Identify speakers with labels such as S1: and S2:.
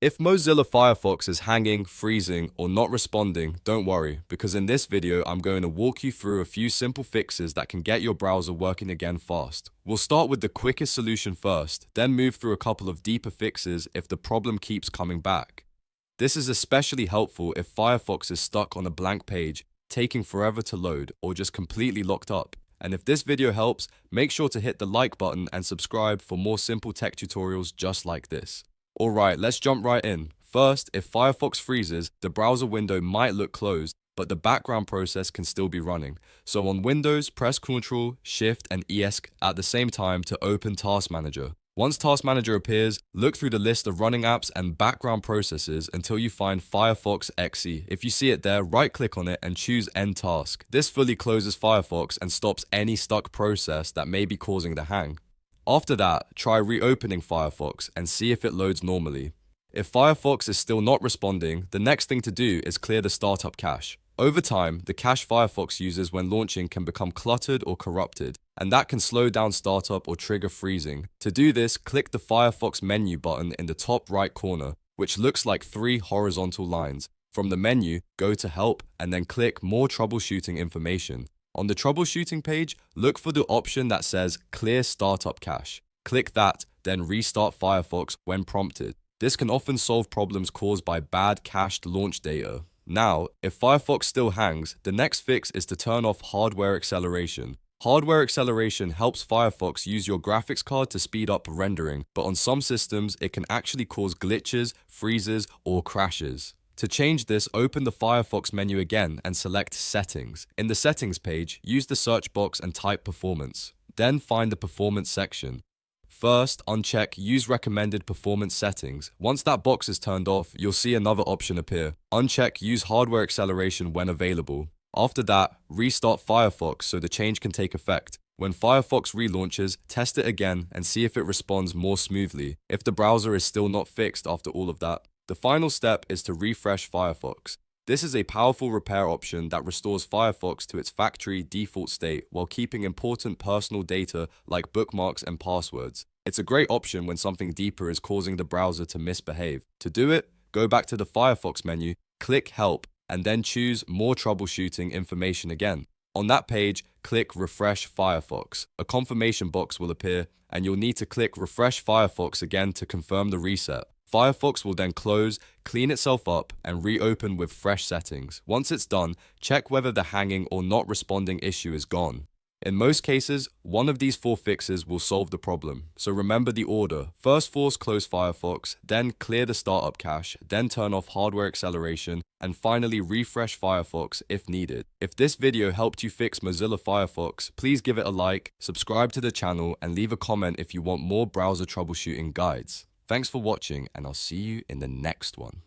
S1: If Mozilla Firefox is hanging, freezing, or not responding, don't worry, because in this video I'm going to walk you through a few simple fixes that can get your browser working again fast. We'll start with the quickest solution first, then move through a couple of deeper fixes if the problem keeps coming back. This is especially helpful if Firefox is stuck on a blank page, taking forever to load, or just completely locked up. And if this video helps, make sure to hit the like button and subscribe for more simple tech tutorials just like this. Alright, let's jump right in. First, if Firefox freezes, the browser window might look closed, but the background process can still be running. So on Windows, press Ctrl, Shift, and ESC at the same time to open Task Manager. Once Task Manager appears, look through the list of running apps and background processes until you find Firefox XE. If you see it there, right-click on it and choose End Task. This fully closes Firefox and stops any stuck process that may be causing the hang. After that, try reopening Firefox and see if it loads normally. If Firefox is still not responding, the next thing to do is clear the startup cache. Over time, the cache Firefox uses when launching can become cluttered or corrupted, and that can slow down startup or trigger freezing. To do this, click the Firefox menu button in the top right corner, which looks like 3 horizontal lines. From the menu, go to Help and then click More Troubleshooting Information. On the troubleshooting page, look for the option that says Clear Startup Cache. Click that, then restart Firefox when prompted. This can often solve problems caused by bad cached launch data. Now, if Firefox still hangs, the next fix is to turn off hardware acceleration. Hardware acceleration helps Firefox use your graphics card to speed up rendering, but on some systems, it can actually cause glitches, freezes, or crashes. To change this, open the Firefox menu again and select Settings. In the Settings page, use the search box and type Performance. Then find the Performance section. First, uncheck Use Recommended Performance Settings. Once that box is turned off, you'll see another option appear. Uncheck Use Hardware Acceleration when available. After that, restart Firefox so the change can take effect. When Firefox relaunches, test it again and see if it responds more smoothly, if the browser is still not fixed after all of that. The final step is to refresh Firefox. This is a powerful repair option that restores Firefox to its factory default state while keeping important personal data like bookmarks and passwords. It's a great option when something deeper is causing the browser to misbehave. To do it, go back to the Firefox menu, click Help, and then choose More Troubleshooting Information again. On that page, click Refresh Firefox. A confirmation box will appear, and you'll need to click Refresh Firefox again to confirm the reset. Firefox will then close, clean itself up, and reopen with fresh settings. Once it's done, check whether the hanging or not responding issue is gone. In most cases, one of these 4 fixes will solve the problem, so remember the order. First force close Firefox, then clear the startup cache, then turn off hardware acceleration, and finally refresh Firefox if needed. If this video helped you fix Mozilla Firefox, please give it a like, subscribe to the channel, and leave a comment if you want more browser troubleshooting guides. Thanks for watching, and I'll see you in the next one.